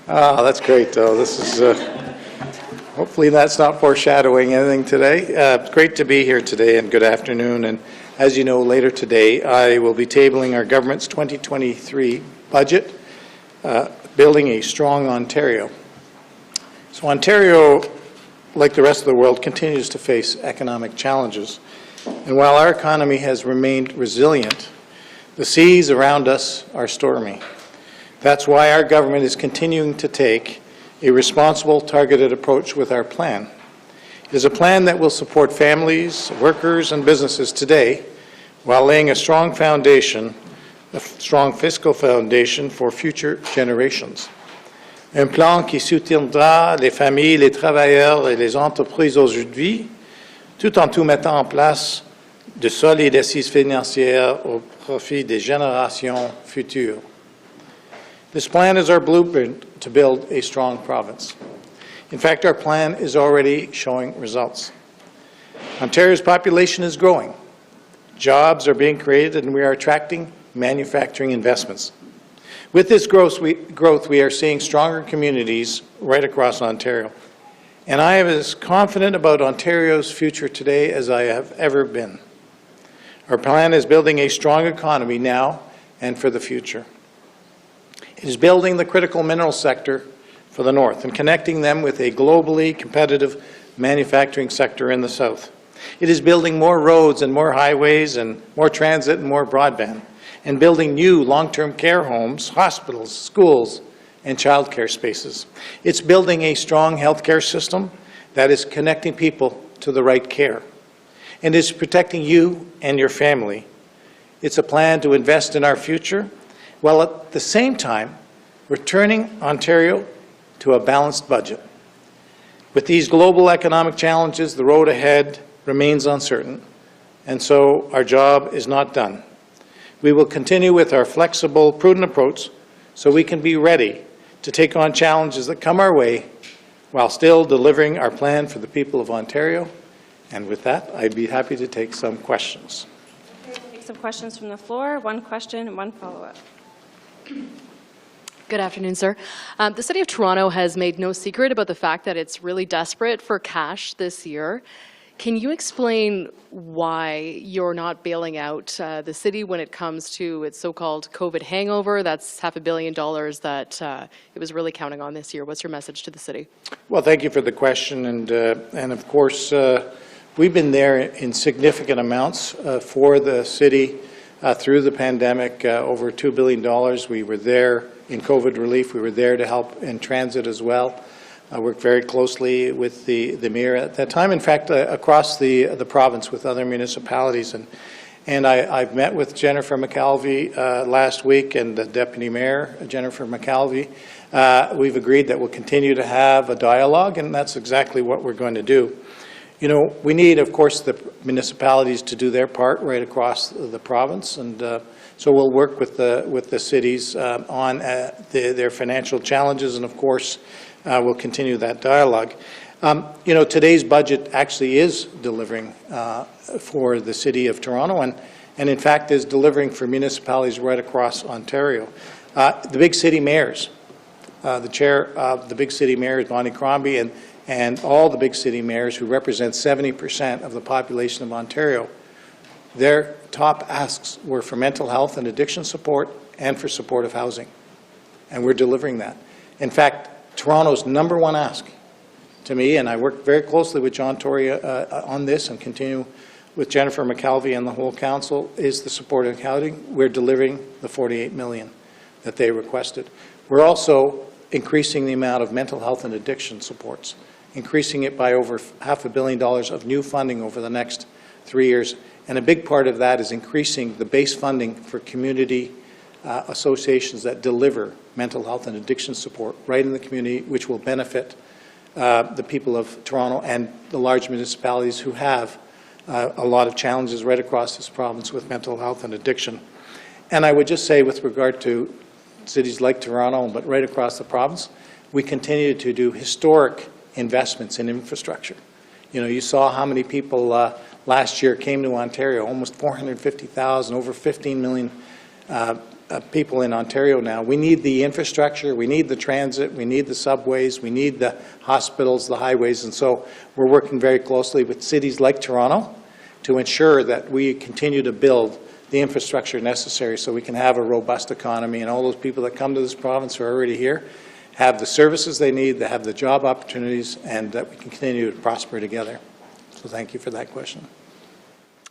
Oh, that's great, though. This is, hopefully that's not foreshadowing anything today. It's great to be here today, and good afternoon. And as you know, later today, I will be tabling our government's 2023 budget, Building a Strong Ontario. So Ontario, like the rest of the world, continues to face economic challenges. And while our economy has remained resilient, the seas around us are stormy. That's why our government is continuing to take a responsible, targeted approach with our plan. It is a plan that will support families, workers, and businesses today while laying a strong foundation, a strong fiscal foundation for future generations. Un plan qui soutiendra les familles, les travailleurs et les entreprises aujourd'hui, tout en mettant en place de solides assises financières au profit des générations futures. This plan is our blueprint to build a strong province. In fact, our plan is already showing results. Ontario's population is growing. Jobs are being created, and we are attracting manufacturing investments. With this growth, we are seeing stronger communities right across Ontario. And I am as confident about Ontario's future today as I have ever been. Our plan is building a strong economy now and for the future. It is building the critical mineral sector for the North and connecting them with a globally competitive manufacturing sector in the South. It is building more roads and more highways and more transit and more broadband, and building new long-term care homes, hospitals, schools, and child care spaces. It's building a strong healthcare system that is connecting people to the right care, and is protecting you and your family. It's a plan to invest in our future, while at the same time returning Ontario to a balanced budget. With these global economic challenges, the road ahead remains uncertain, and so our job is not done. We will continue with our flexible, prudent approach so we can be ready to take on challenges that come our way while still delivering our plan for the people of Ontario. And with that, I'd be happy to take some questions. Okay, we'll take some questions from the floor. One question and one follow-up. Good afternoon, sir. The City of Toronto has made no secret about the fact that it's really desperate for cash this year. Can you explain why you're not bailing out the city when it comes to its so-called COVID hangover? That's $500 million that it was really counting on this year. What's your message to the city? Well, thank you for the question. And of course, we've been there in significant amounts for the city through the pandemic, over $2 billion. We were there in COVID relief. We were there to help in transit as well. I worked very closely with the mayor at that time. In fact, across the province with other municipalities. And I've met with Jennifer McKelvey last week, and the Deputy Mayor, Jennifer McKelvey. We've agreed that we'll continue to have a dialogue, and that's exactly what we're going to do. You know, we need, of course, the municipalities to do their part right across the province, and so we'll work with the cities on their financial challenges, and of course, we'll continue that dialogue. You know, today's budget actually is delivering for the City of Toronto, and in fact is delivering for municipalities right across Ontario. The big city mayors, the chair of the big city mayors, Bonnie Crombie, and all the big city mayors who represent 70% of the population of Ontario, their top asks were for mental health and addiction support and for supportive housing. And we're delivering that. In fact, Toronto's #1 ask to me, and I work very closely with John Tory on this and continue with Jennifer McKelvey and the whole council, is the supportive housing. We're delivering the $48 million that they requested. We're also increasing the amount of mental health and addiction supports, increasing it by over $500 million of new funding over the next 3 years. And a big part of that is increasing the base funding for community associations that deliver mental health and addiction support right in the community, which will benefit the people of Toronto and the large municipalities who have a lot of challenges right across this province with mental health and addiction. And I would just say, with regard to cities like Toronto, but right across the province, we continue to do historic investments in infrastructure. You know, you saw how many people last year came to Ontario, almost 450,000, over 15 million people in Ontario now. We need the infrastructure, we need the transit, we need the subways, we need the hospitals, the highways, and so we're working very closely with cities like Toronto to ensure that we continue to build the infrastructure necessary so we can have a robust economy, and all those people that come to this province are already here, have the services they need, they have the job opportunities, and that we can continue to prosper together. So thank you for that question.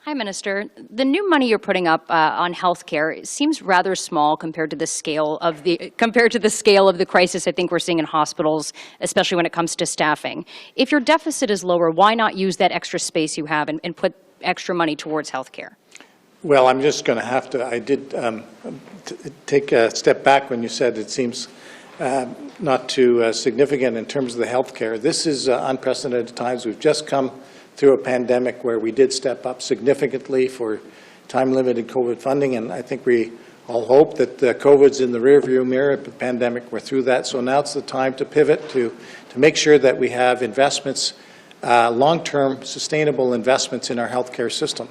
Hi, Minister. The new money you're putting up on healthcare seems rather small compared to the scale of the crisis I think we're seeing in hospitals, especially when it comes to staffing. If your deficit is lower, why not use that extra space you have and put extra money towards healthcare? Well, I'm just going to have to. I did take a step back when you said it seems not too significant in terms of the healthcare. This is unprecedented times. We've just come through a pandemic where we did step up significantly for time-limited COVID funding, and I think we all hope that COVID's in the rearview mirror of the pandemic. We're through that, so now it's the time to pivot to make sure that we have investments, long-term sustainable investments in our healthcare system.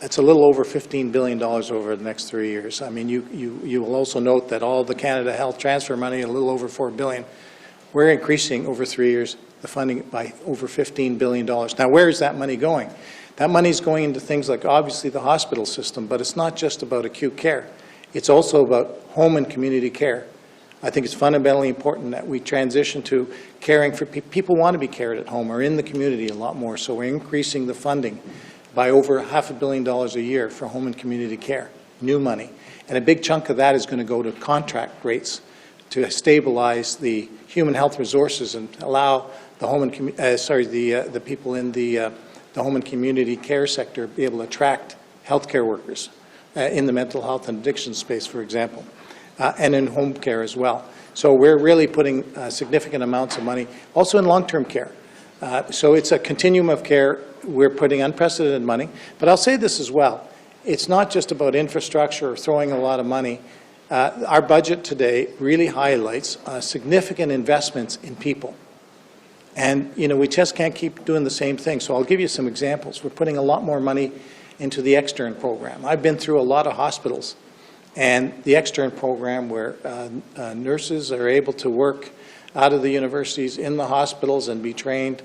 It's a little over $15 billion over the next 3 years. I mean, you will also note that all the Canada Health Transfer money, a little over $4 billion. We're increasing over 3 years the funding by over $15 billion. Now, where is that money going? That money is going into things like, obviously, the hospital system, but it's not just about acute care. It's also about home and community care. I think it's fundamentally important that we transition to caring for people want to be cared at home or in the community a lot more, so we're increasing the funding by over $500 million a year for home and community care, new money. And a big chunk of that is going to go to contract rates to stabilize the human health resources and allow the home and the people in the home and community care sector be able to attract healthcare workers in the mental health and addiction space, for example, and in home care as well. So we're really putting significant amounts of money, also in long-term care. So it's a continuum of care. We're putting unprecedented money. But I'll say this as well. It's not just about infrastructure or throwing a lot of money. Our budget today really highlights significant investments in people. And, you know, we just can't keep doing the same thing. So I'll give you some examples. We're putting a lot more money into the extern program. I've been through a lot of hospitals. And the extern program where nurses are able to work out of the universities in the hospitals and be trained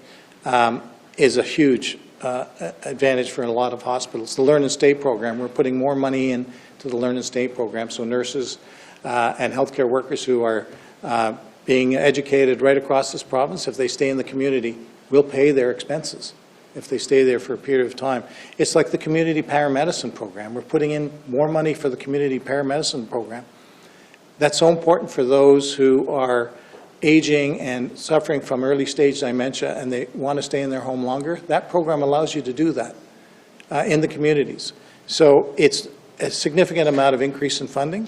is a huge advantage for a lot of hospitals. The Learn and Stay program, we're putting more money into the Learn and Stay program, so nurses and healthcare workers who are being educated right across this province, if they stay in the community, we'll pay their expenses if they stay there for a period of time. It's like the community paramedicine program. We're putting in more money for the community paramedicine program. That's so important for those who are aging and suffering from early stage dementia and they want to stay in their home longer. That program allows you to do that in the communities. So it's a significant amount of increase in funding,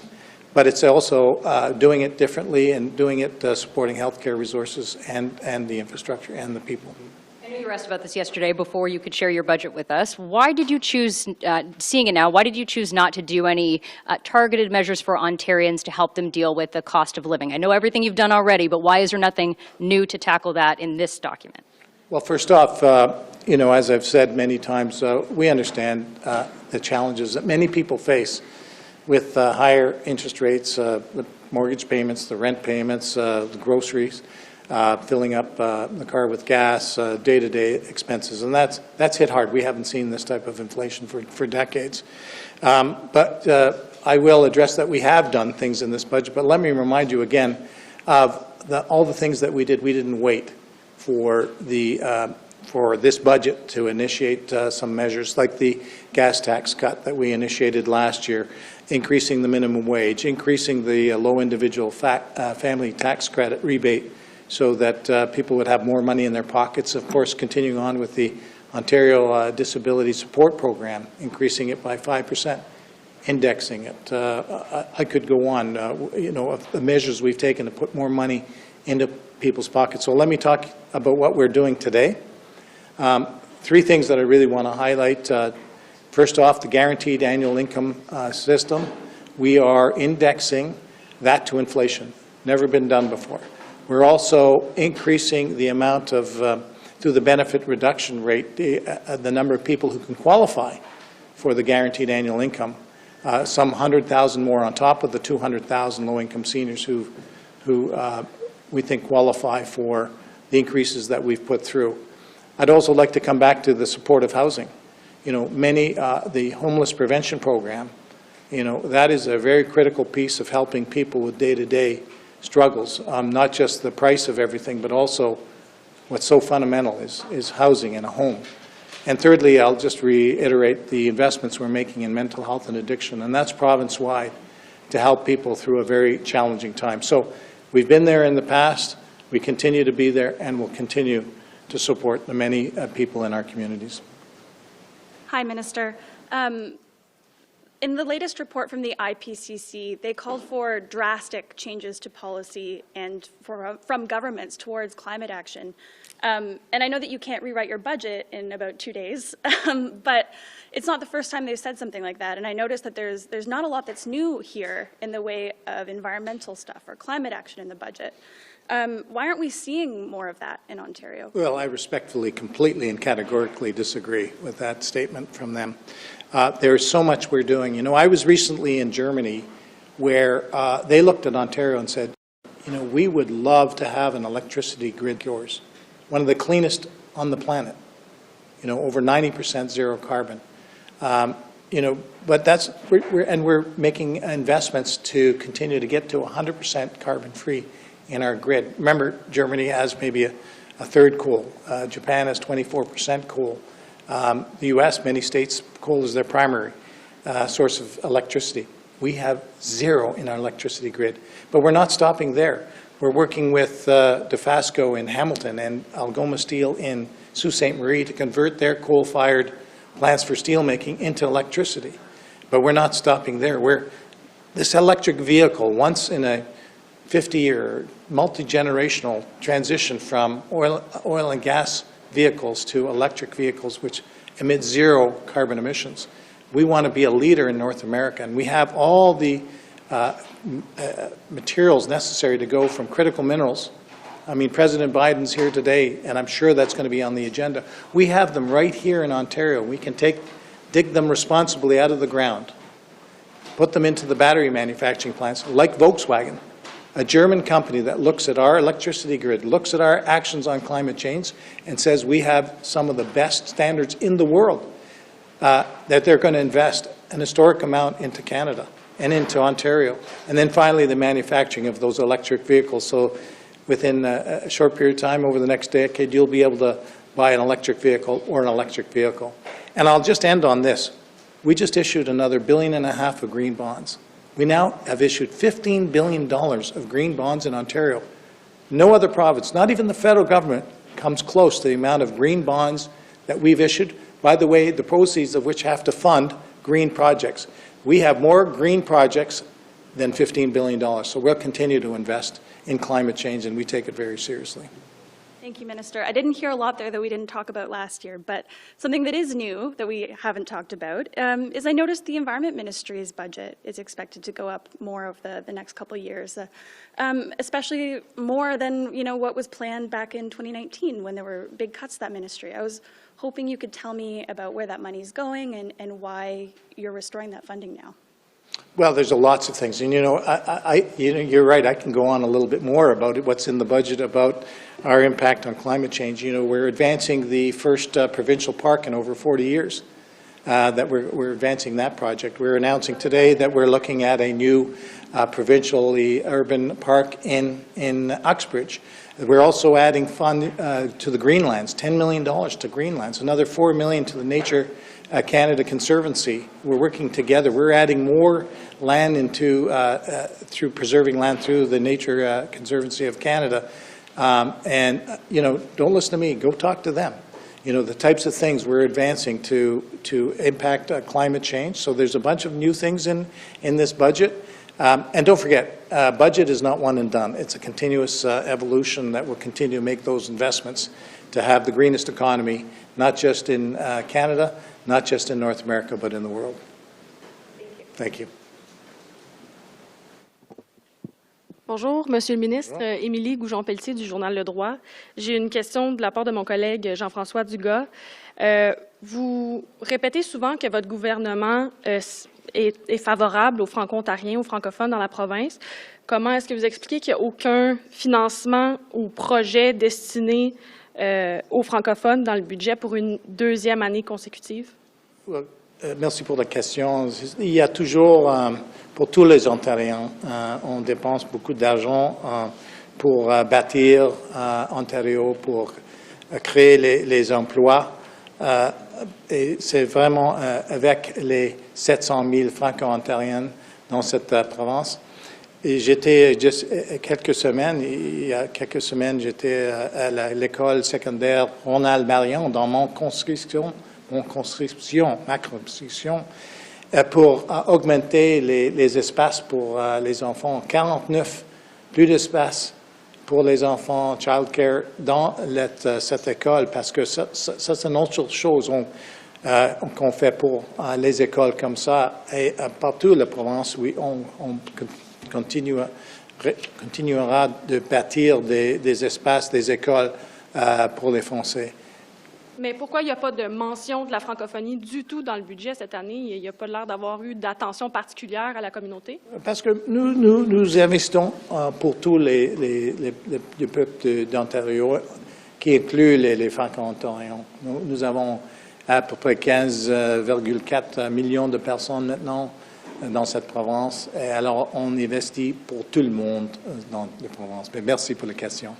but it's also doing it differently and doing it supporting healthcare resources and the infrastructure and the people. I know you were asked about this yesterday before you could share your budget with us. Why did you choose, seeing it now, why did you choose not to do any targeted measures for Ontarians to help them deal with the cost of living? I know everything you've done already, but why is there nothing new to tackle that in this document? Well, first off, you know, as I've said many times, we understand the challenges that many people face with higher interest rates, the mortgage payments, the rent payments, the groceries, filling up the car with gas, day-to-day expenses, and that's hit hard. We haven't seen this type of inflation for decades. But I will address that we have done things in this budget, but let me remind you again of all the things that we did. We didn't wait for this budget to initiate some measures like the gas tax cut that we initiated last year, increasing the minimum wage, increasing the low individual family tax credit rebate so that people would have more money in their pockets. Of course, continuing on with the Ontario Disability Support Program, increasing it by 5%, indexing it. I could go on, you know, of the measures we've taken to put more money into people's pockets. So let me talk about what we're doing today. Three things that I really want to highlight. First off, the guaranteed annual income system. We are indexing that to inflation. Never been done before. We're also increasing the amount of, through the benefit reduction rate, the number of people who can qualify for the guaranteed annual income some 100,000 more on top of the 200,000 low-income seniors who we think qualify for the increases that we've put through. I'd also like to come back to the supportive housing. You know, the homeless prevention program, you know, that is a very critical piece of helping people with day-to-day struggles, not just the price of everything, but also what's so fundamental is housing and a home. And thirdly, I'll just reiterate the investments we're making in mental health and addiction, and that's province-wide to help people through a very challenging time. So we've been there in the past, we continue to be there, and we'll continue to support the many people in our communities. Hi, Minister. In the latest report from the IPCC, they called for drastic changes to policy and from governments towards climate action. And I know that you can't rewrite your budget in about 2 days, but it's not the first time they've said something like that. And I noticed that there's not a lot that's new here in the way of environmental stuff or climate action in the budget. Why aren't we seeing more of that in Ontario? Well, I respectfully, completely and categorically disagree with that statement from them. There's so much we're doing. You know, I was recently in Germany where they looked at Ontario and said, you know, we would love to have an electricity grid like yours, one of the cleanest on the planet, you know, over 90% zero carbon. You know, but that's, we're making investments to continue to get to 100% carbon-free in our grid. Remember, Germany has maybe a third coal. Japan has 24% coal. The U.S., many states, coal is their primary source of electricity. We have zero in our electricity grid. But we're not stopping there. We're working with Dofasco in Hamilton and Algoma Steel in Sault Ste. Marie to convert their coal-fired plants for steelmaking into electricity. But we're not stopping there. This electric vehicle, once in a 50-year, multi-generational transition from oil and gas vehicles to electric vehicles, which emit zero carbon emissions. We want to be a leader in North America, and we have all the materials necessary to go from critical minerals. I mean, President Biden's here today, and I'm sure that's going to be on the agenda. We have them right here in Ontario. We can dig them responsibly out of the ground, put them into the battery manufacturing plants, like Volkswagen, a German company that looks at our electricity grid, looks at our actions on climate change, and says we have some of the best standards in the world, that they're going to invest an historic amount into Canada and into Ontario. And then finally, the manufacturing of those electric vehicles. So within a short period of time, over the next decade, you'll be able to buy an electric vehicle or an electric vehicle. And I'll just end on this. We just issued another $1.5 billion of green bonds. We now have issued $15 billion of green bonds in Ontario. No other province, not even the federal government, comes close to the amount of green bonds that we've issued, by the way, the proceeds of which have to fund green projects. We have more green projects than $15 billion, so we'll continue to invest in climate change, and we take it very seriously. Thank you, Minister. I didn't hear a lot there that we didn't talk about last year, but something that is new that we haven't talked about is I noticed the Environment Ministry's budget is expected to go up more over the next couple of years, especially more than what was planned back in 2019 when there were big cuts to that ministry. I was hoping you could tell me about where that money is going and why you're restoring that funding now. Well, there's lots of things, and you're right. I can go on a little bit more about it, what's in the budget about our impact on climate change. We're advancing the first provincial park in over 40 years. That we're advancing that project. We're announcing today that we're looking at a new provincially urban park in Uxbridge. We're also adding fund to the Greenlands, $10 million to Greenlands, another $4 million to the Nature Canada Conservancy. We're working together. We're adding more land into through preserving land through the Nature Conservancy of Canada. And don't listen to me. Go talk to them. The types of things we're advancing to impact climate change. So there's a bunch of new things in this budget. And don't forget, budget is not one and done. It's a continuous evolution that will continue to make those investments to have the greenest economy, not just in Canada, not just in North America, but in the world. Thank you. Bonjour, Monsieur le Ministre. Émilie Goujon-Pelletier du journal Le Droit. J'ai une question de la part de mon collègue Jean-François Dugas. Vous répétez souvent que votre gouvernement est favorable aux franco-ontariens, aux francophones dans la province. Comment est-ce que vous expliquez qu'il n'y a aucun financement ou projet destiné aux francophones dans le budget pour une deuxième année consécutive? Merci pour la question. Il y a toujours, pour tous les Ontariens, on dépense beaucoup d'argent pour bâtir Ontario, pour créer les emplois. Et c'est vraiment avec les 700 000 franco-ontariens dans cette province. Et j'étais il y a quelques semaines, j'étais à l'école secondaire Ronald-Marion dans ma circonscription, pour augmenter les espaces pour les enfants. 49 plus d'espace pour les enfants childcare dans cette école, parce que ça c'est une autre chose qu'on fait pour les écoles comme ça. Et partout la province, oui, on continuera de bâtir des espaces, des écoles pour les Français. Mais pourquoi il n'y a pas de mention de la francophonie du tout dans le budget cette année? Il n'y a pas l'air d'avoir eu d'attention particulière à la communauté? Parce que nous investissons pour tous les peuples d'Ontario, qui inclut les franco-ontariens. Nous avons à peu près 15,4 millions de personnes maintenant dans cette province. Et alors, on investit pour tout le monde dans la province. Mais merci pour la question.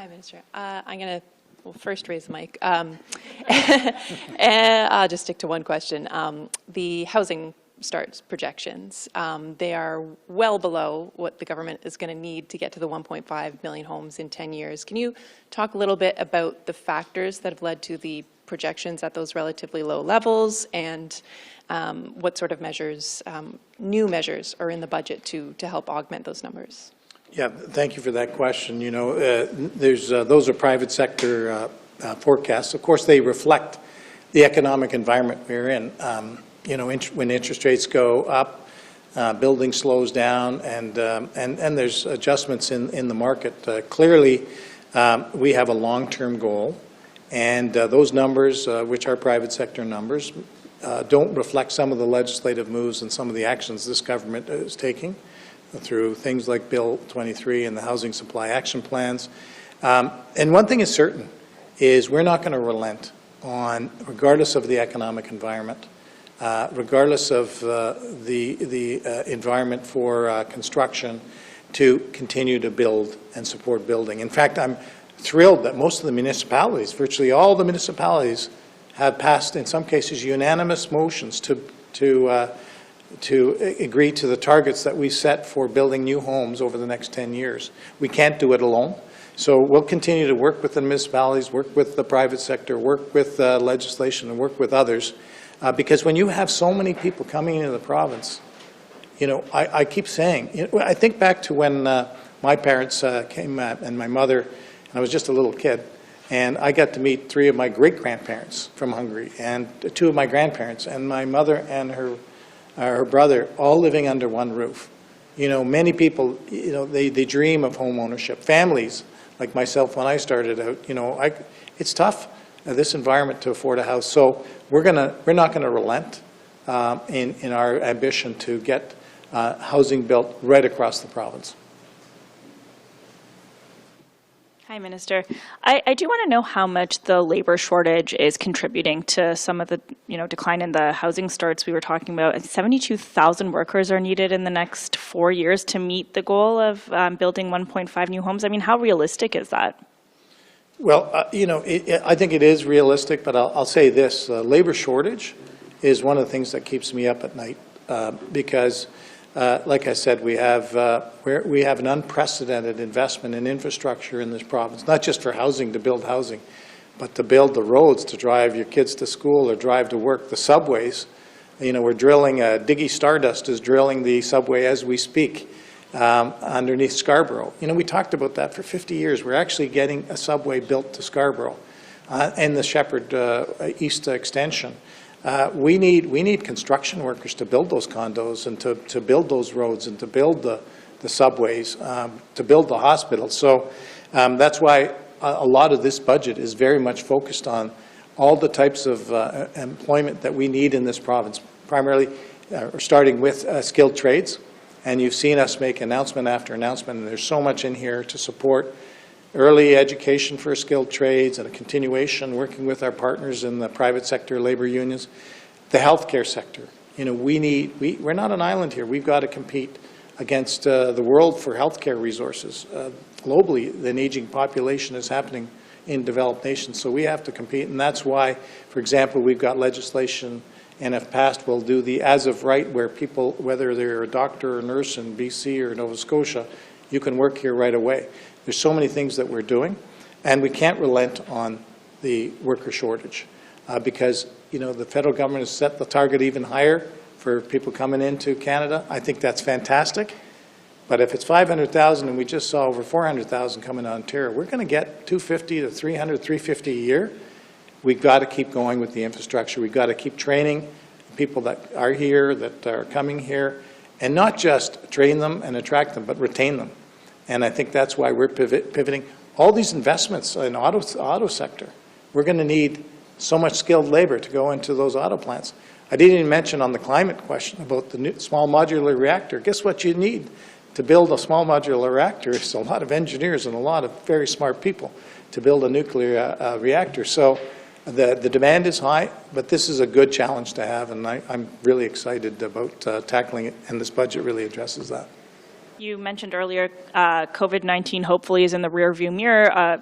Hi, Minister. I'm going to first raise the mic. And I'll just stick to one question. The housing starts projections, they are well below what the government is going to need to get to the 1.5 million homes in 10 years. Can you talk a little bit about the factors that have led to the projections at those relatively low levels, and what sort of measures, new measures, are in the budget to help augment those numbers? Yeah, thank you for that question. You know, those are private sector forecasts. Of course, they reflect the economic environment we're in. You know, when interest rates go up, building slows down, and there's adjustments in the market. Clearly, we have a long-term goal, and those numbers, which are private sector numbers, don't reflect some of the legislative moves and some of the actions this government is taking through things like Bill 23 and the Housing Supply Action Plans. And one thing is certain, is we're not going to relent on, regardless of the economic environment, regardless of the environment for construction, to continue to build and support building. In fact, I'm thrilled that most of the municipalities, virtually all the municipalities, have passed, in some cases, unanimous motions to agree to the targets that we set for building new homes over the next 10 years. We can't do it alone. So we'll continue to work with the municipalities, work with the private sector, work with legislation, and work with others. Because when you have so many people coming into the province, you know, I keep saying, you know, I think back to when my parents came, and my mother, and I was just a little kid, and I got to meet 3 of my great-grandparents from Hungary, and 2 of my grandparents, and my mother and her brother, all living under one roof. You know, many people, you know, they dream of home ownership. Families, like myself when I started out, you know, it's tough in this environment to afford a house. So we're not going to relent in our ambition to get housing built right across the province. Hi, Minister. I do want to know how much the labor shortage is contributing to some of the, decline in the housing starts we were talking about. 72,000 workers are needed in the next 4 years to meet the goal of building 1.5 new homes. I mean, how realistic is that? Well, I think it is realistic, but I'll say this. Labor shortage is one of the things that keeps me up at night because like I said, we have an unprecedented investment in infrastructure in this province, not just for housing, to build housing, but to build the roads to drive your kids to school or drive to work, the subways. You know, we're drilling, Diggy Stardust is drilling the subway as we speak underneath Scarborough. You know, we talked about that for 50 years. We're actually getting a subway built to Scarborough and the Shepherd East extension. We need construction workers to build those condos and to build those roads and to build the subways, to build the hospitals. So that's why a lot of this budget is very much focused on all the types of employment that we need in this province, primarily starting with skilled trades. And you've seen us make announcement after announcement, and there's so much in here to support early education for skilled trades and a continuation working with our partners in the private sector labor unions. The healthcare sector, you know, we're not an island here. We've got to compete against the world for healthcare resources. Globally, an aging population is happening in developed nations, so we have to compete, and that's why, for example, we've got legislation, and if passed, we'll do the as of right, where people, whether they're a doctor or nurse in BC or Nova Scotia, you can work here right away. There's so many things that we're doing, and we can't relent on the worker shortage because, you know, the federal government has set the target even higher for people coming into Canada. I think that's fantastic. But if it's 500,000 and we just saw over 400,000 coming to Ontario, we're going to get 250 to 300, 350 a year. We've got to keep going with the infrastructure. We've got to keep training people that are here, that are coming here, and not just train them and attract them, but retain them. And I think that's why we're pivoting. All these investments in auto sector, we're going to need so much skilled labor to go into those auto plants. I didn't even mention on the climate question about the new small modular reactor. Guess what you need to build a small modular reactor? It's a lot of engineers and a lot of very smart people to build a nuclear reactor. So the demand is high, but this is a good challenge to have, and I'm really excited about tackling it, and this budget really addresses that. You mentioned earlier COVID-19 hopefully is in the rearview mirror.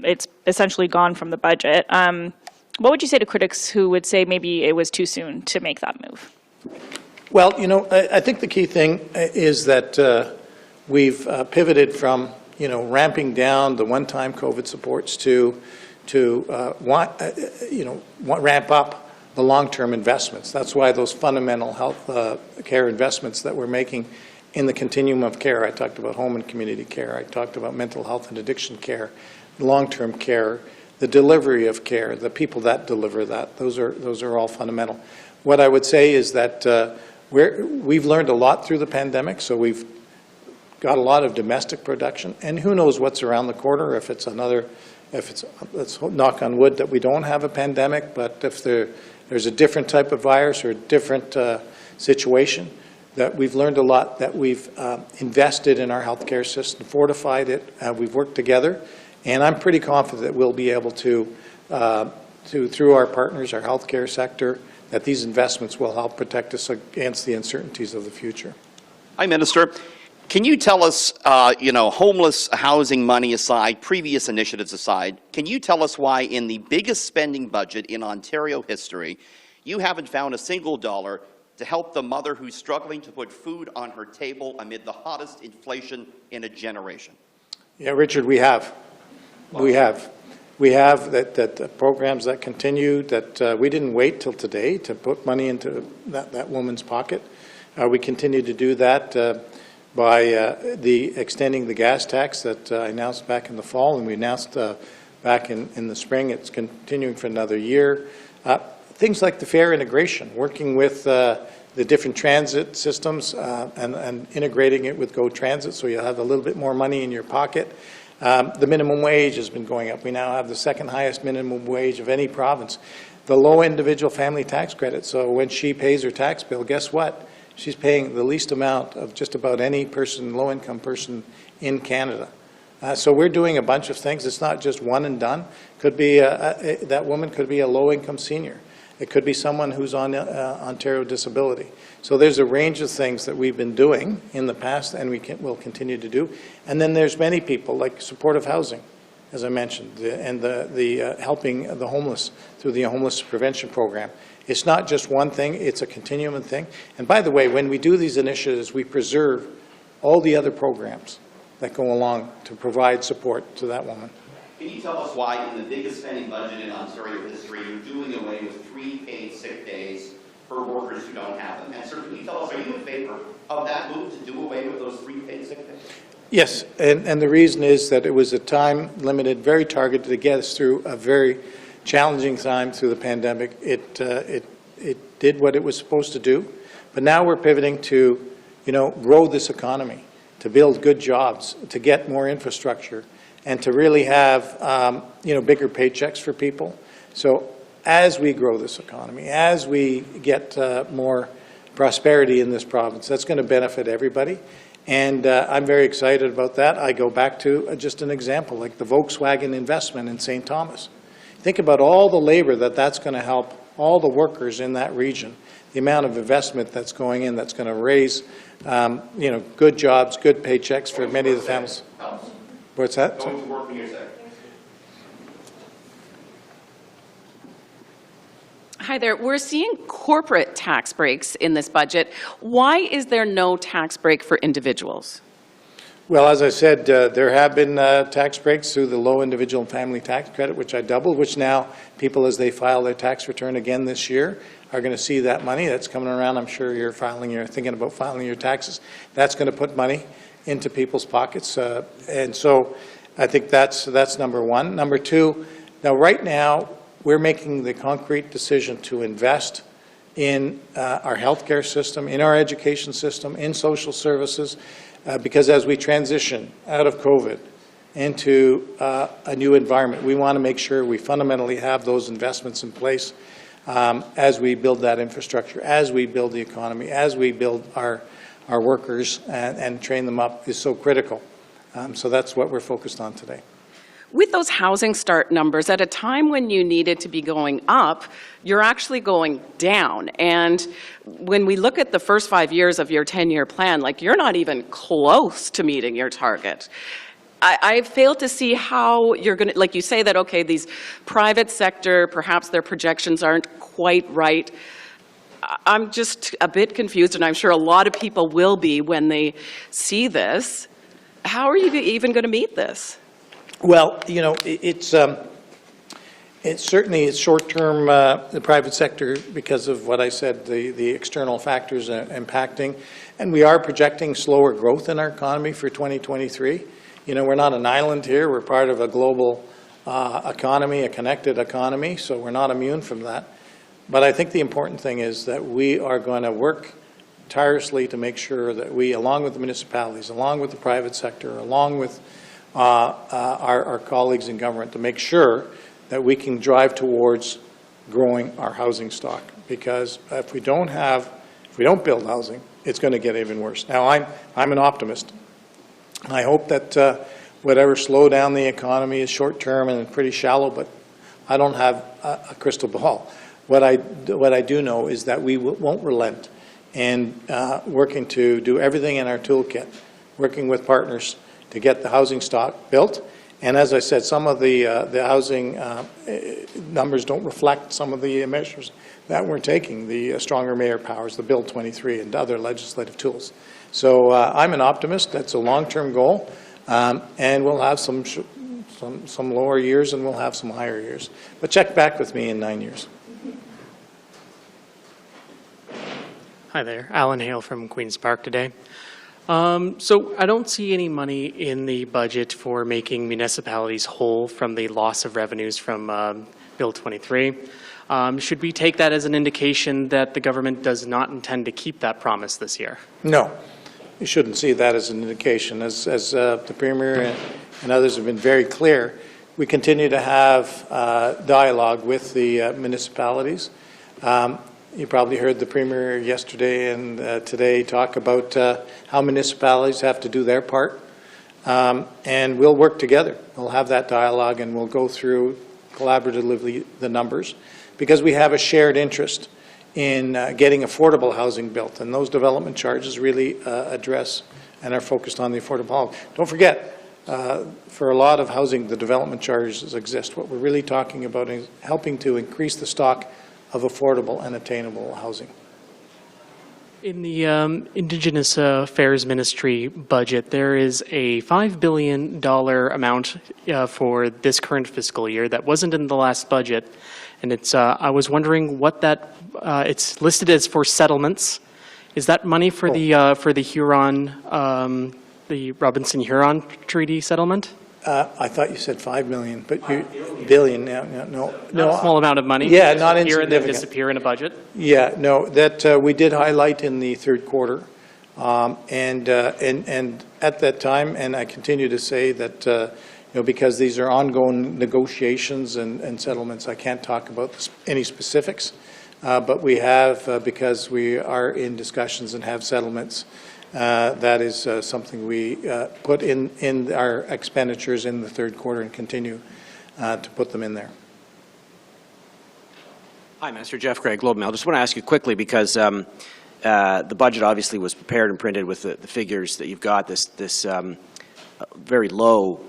It's essentially gone from the budget. What would you say to critics who would say maybe it was too soon to make that move? Well, you know, I think the key thing is that we've pivoted from, you know, ramping down the one-time COVID supports to ramp up the long-term investments. That's why those fundamental health care investments that we're making in the continuum of care. I talked about home and community care. I talked about mental health and addiction care, long-term care, the delivery of care, the people that deliver that. Those are all fundamental. What I would say is that we've learned a lot through the pandemic, so we've got a lot of domestic production, and who knows what's around the corner, let's knock on wood that we don't have a pandemic, but if there's a different type of virus or a different situation, that we've learned a lot, that we've invested in our healthcare system, fortified it, we've worked together, and I'm pretty confident that we'll be able to through our partners, our healthcare sector, that these investments will help protect us against the uncertainties of the future. Hi, Minister. Can you tell us, homeless housing money aside, previous initiatives aside, can you tell us why in the biggest spending budget in Ontario history, you haven't found a single dollar to help the mother who's struggling to put food on her table amid the hottest inflation in a generation? Yeah, Richard, we have. We have programs that continue, that we didn't wait till today to put money into that woman's pocket. We continue to do that by extending the gas tax that I announced back in the fall, and we announced back in the spring. It's continuing for another year. Things like the fare integration, working with the different transit systems and integrating it with Go Transit, so you'll have a little bit more money in your pocket. The minimum wage has been going up. We now have the second highest minimum wage of any province. The low individual family tax credit, so when she pays her tax bill, guess what? She's paying the least amount of just about any person, low-income person in Canada. So we're doing a bunch of things. It's not just one and done. Could be that woman could be a low-income senior. It could be someone who's on Ontario disability. So there's a range of things that we've been doing in the past, and will continue to do. And then there's many people like supportive housing, as I mentioned, and the helping the homeless through the homeless prevention program. It's not just one thing; it's a continuum of thing. And by the way, when we do these initiatives, we preserve all the other programs that go along to provide support to that woman. Can you tell us why, in the biggest spending budget in Ontario history, you're doing away with 3 paid sick days for workers who don't have them? And sir, can you tell us, are you in favor of that move to do away with those 3 paid sick days? Yes, and the reason is that it was a time-limited, very targeted to get us through a very challenging time through the pandemic. It did what it was supposed to do, but now we're pivoting to, grow this economy, to build good jobs, to get more infrastructure, and to really have, bigger paychecks for people. So as we grow this economy, as we get more prosperity in this province. That's going to benefit everybody. And I'm very excited about that. I go back to just an example, like the Volkswagen investment in St. Thomas. Think about all the labor that's going to help all the workers in that region, the amount of investment that's going in that's going to raise, good jobs, good paychecks for many of the families. What's that? Going to work in your sector. Hi there. We're seeing corporate tax breaks in this budget. Why is there no tax break for individuals? Well, as I said, there have been tax breaks through the low individual and family tax credit, which I doubled, which now people, as they file their tax return again this year, are going to see that money that's coming around. I'm sure you're thinking about filing your taxes. That's going to put money into people's pockets. And so I think that's number one. Number two, now right now, we're making the concrete decision to invest in our healthcare system, in our education system, in social services, because as we transition out of COVID into a new environment, we want to make sure we fundamentally have those investments in place as we build that infrastructure, as we build the economy, as we build our workers and train them up is so critical. So that's what we're focused on today. With those housing start numbers, at a time when you needed to be going up, you're actually going down. And when we look at the first 5 years of your 10-year plan, you're not even close to meeting your target. I fail to see how you're going to, like you say that, okay, these private sector, perhaps their projections aren't quite right. I'm just a bit confused, and I'm sure a lot of people will be when they see this. How are you even going to meet this? Well, it's certainly short-term, the private sector, because of what I said, the external factors impacting. And we are projecting slower growth in our economy for 2023. We're not an island here. We're part of a global economy, a connected economy, so we're not immune from that. But I think the important thing is that we are going to work tirelessly to make sure that we, along with the municipalities, along with the private sector, along with our colleagues in government, to make sure that we can drive towards growing our housing stock. Because if we don't build housing, it's going to get even worse. Now, I'm an optimist. I hope that whatever slowdown the economy is short-term and pretty shallow, but I don't have a crystal ball. What I do know is that we won't relent in working to do everything in our toolkit, working with partners to get the housing stock built. And as I said, some of the housing numbers don't reflect some of the measures that we're taking, the stronger mayor powers, the Bill 23, and other legislative tools. So I'm an optimist. That's a long-term goal. And we'll have some lower years and we'll have some higher years. But check back with me in 9 years. Hi there, Alan Hale from Queen's Park today. So I don't see any money in the budget for making municipalities whole from the loss of revenues from Bill 23. Should we take that as an indication that the government does not intend to keep that promise this year? No, you shouldn't see that as an indication. As the Premier and others have been very clear, we continue to have dialogue with the municipalities. You probably heard the Premier yesterday and today talk about how municipalities have to do their part. And we'll work together. We'll have that dialogue and we'll go through collaboratively the numbers because we have a shared interest in getting affordable housing built. And those development charges really address and are focused on the affordable housing. Don't forget, for a lot of housing, the development charges exist. What we're really talking about is helping to increase the stock of affordable and attainable housing. In the Indigenous Affairs Ministry budget, there is a $5 billion amount for this current fiscal year that wasn't in the last budget. And it's, I was wondering what that, it's listed as for settlements. Is that money for the Huron, the Robinson-Huron Treaty settlement? I thought you said $5 million, but billion. No. Not a small amount of money. Yeah, not insignificant. And then disappear in a budget. Yeah, no. That we did highlight in the third quarter, and at that time, and I continue to say that because these are ongoing negotiations and settlements, I can't talk about any specifics. But we have, because we are in discussions and have settlements, that is something we put in our expenditures in the third quarter and continue to put them in there. Hi, Minister. Jeff Gray, Globe Mail. Just want to ask you quickly, because the budget obviously was prepared and printed with the figures that you've got, this very low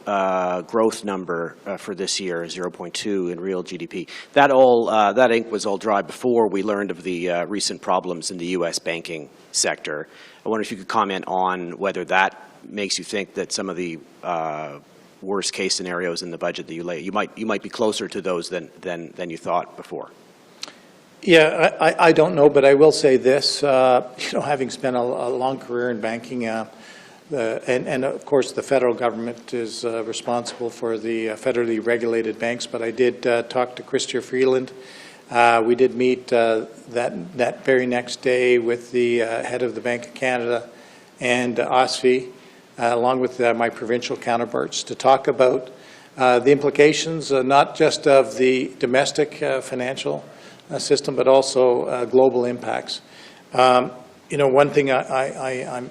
growth number for this year, 0.2 in real GDP. That ink was all dry before we learned of the recent problems in the U.S. banking sector. I wonder if you could comment on whether that makes you think that some of the worst case scenarios in the budget that you lay, you might be closer to those than you thought before. Yeah, I don't know, but I will say this, having spent a long career in banking, and of course the federal government is responsible for the federally regulated banks, but I did talk to Chrystia Freeland. We did meet that very next day with the head of the Bank of Canada and OSFI, along with my provincial counterparts, to talk about the implications, not just of the domestic financial system, but also global impacts. One thing I'm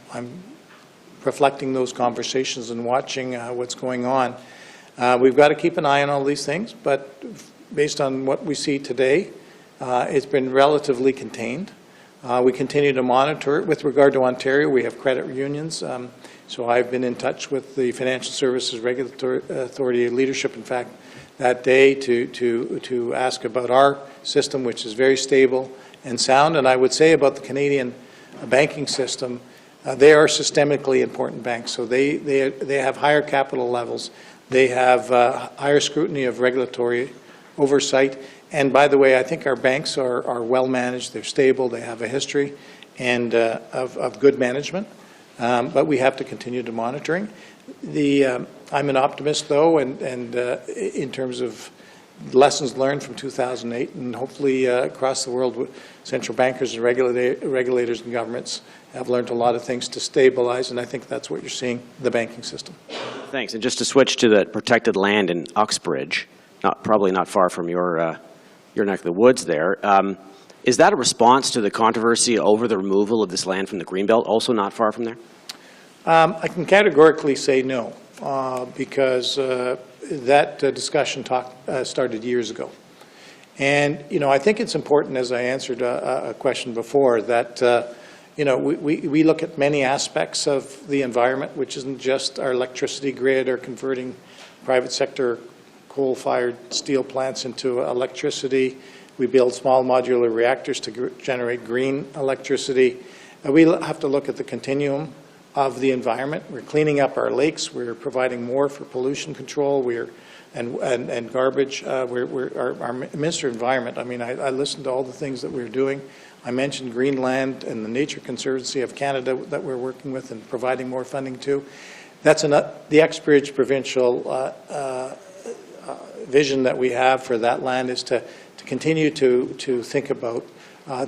reflecting those conversations and watching what's going on. We've got to keep an eye on all these things, but based on what we see today, it's been relatively contained. We continue to monitor it. With regard to Ontario, we have credit unions. So I've been in touch with the Financial Services Regulatory Authority leadership, in fact, that day to ask about our system, which is very stable and sound. And I would say about the Canadian banking system, they are systemically important banks. So they have higher capital levels. They have higher scrutiny of regulatory oversight. And by the way, I think our banks are well managed. They're stable. They have a history and of good management. But we have to continue to monitoring. I'm an optimist, though, and in terms of lessons learned from 2008, and hopefully across the world, central bankers and regulators and governments have learned a lot of things to stabilize, and I think that's what you're seeing in the banking system. Thanks. And just to switch to the protected land in Uxbridge, probably not far from your neck of the woods there, is that a response to the controversy over the removal of this land from the Greenbelt, also not far from there? I can categorically say no, because that discussion started years ago. And, I think it's important, as I answered a question before, that, we look at many aspects of the environment, which isn't just our electricity grid or converting private sector coal-fired steel plants into electricity. We build small modular reactors to generate green electricity. We have to look at the continuum of the environment. We're cleaning up our lakes. We're providing more for pollution control. And garbage. Our Minister of Environment, I listened to all the things that we're doing. I mentioned Greenland and the Nature Conservancy of Canada that we're working with and providing more funding to. That's the Uxbridge provincial vision that we have for that land, is to continue to think about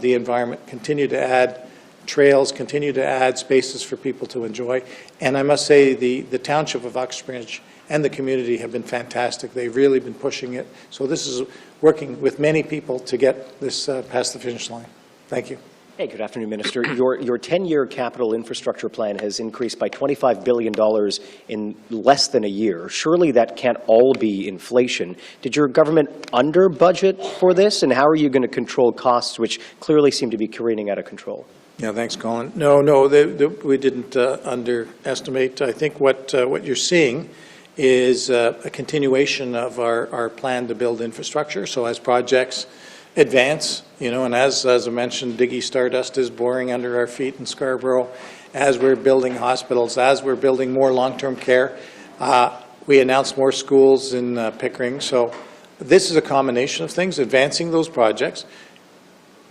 the environment, continue to add trails, continue to add spaces for people to enjoy. And I must say the township of Uxbridge and the community have been fantastic. They've really been pushing it. So this is working with many people to get this past the finish line. Thank you. Hey, good afternoon, Minister. Your 10-year capital infrastructure plan has increased by $25 billion in less than a year. Surely that can't all be inflation. Did your government under budget for this? And how are you going to control costs, which clearly seem to be careening out of control? Yeah, thanks, Colin. No, we didn't underestimate. I think what you're seeing is a continuation of our plan to build infrastructure. So as projects advance, and as I mentioned, Diggy Stardust is boring under our feet in Scarborough. As we're building hospitals, as we're building more long-term care, we announced more schools in Pickering. So this is a combination of things, advancing those projects.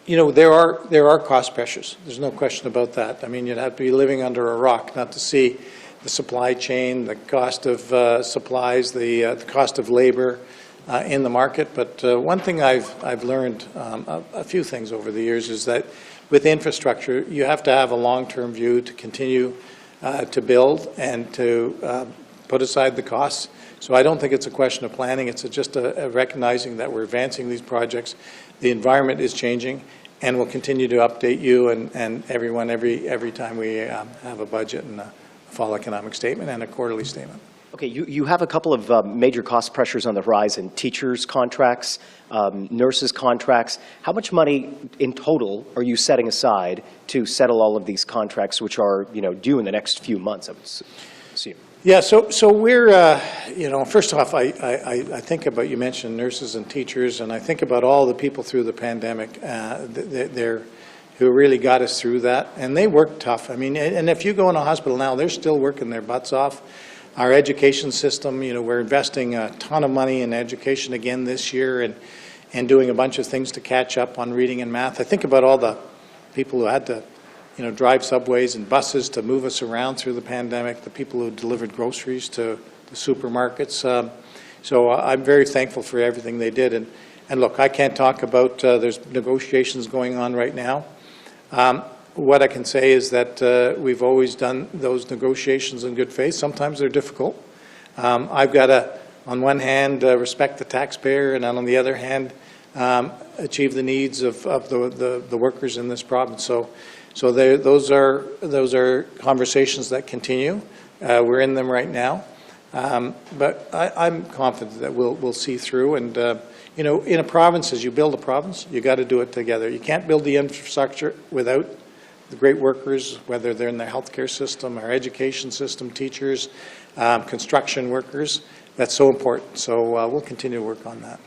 There are cost pressures. There's no question about that. You'd have to be living under a rock not to see the supply chain, the cost of supplies, the cost of labor in the market. But one thing I've learned, a few things over the years, is that with infrastructure, you have to have a long-term view to continue to build and to put aside the costs. So I don't think it's a question of planning. It's just a recognizing that we're advancing these projects. The environment is changing, and we'll continue to update you and everyone every time we have a budget and a fall economic statement and a quarterly statement. Okay, you have a couple of major cost pressures on the horizon: teachers' contracts, nurses' contracts. How much money in total are you setting aside to settle all of these contracts, which are due in the next few months, I would assume? Yeah, so we're, first off, I think about, you mentioned nurses and teachers, and I think about all the people through the pandemic who really got us through that, and they worked tough. I mean, and if you go in a hospital now, they're still working their butts off. Our education system, we're investing a ton of money in education again this year and doing a bunch of things to catch up on reading and math. I think about all the people who had to drive subways and buses to move us around through the pandemic, the people who delivered groceries to the supermarkets. So I'm very thankful for everything they did. And look, I can't talk about, there's negotiations going on right now. What I can say is that we've always done those negotiations in good faith. Sometimes they're difficult. I've got to, on one hand, respect the taxpayer, and on the other hand, achieve the needs of the workers in this province. So those are conversations that continue. We're in them right now, but I'm confident that we'll see through. And in a province, as you build a province, you got to do it together. You can't build the infrastructure without the great workers, whether they're in the healthcare system, our education system, teachers, construction workers. That's so important. So we'll continue to work on that.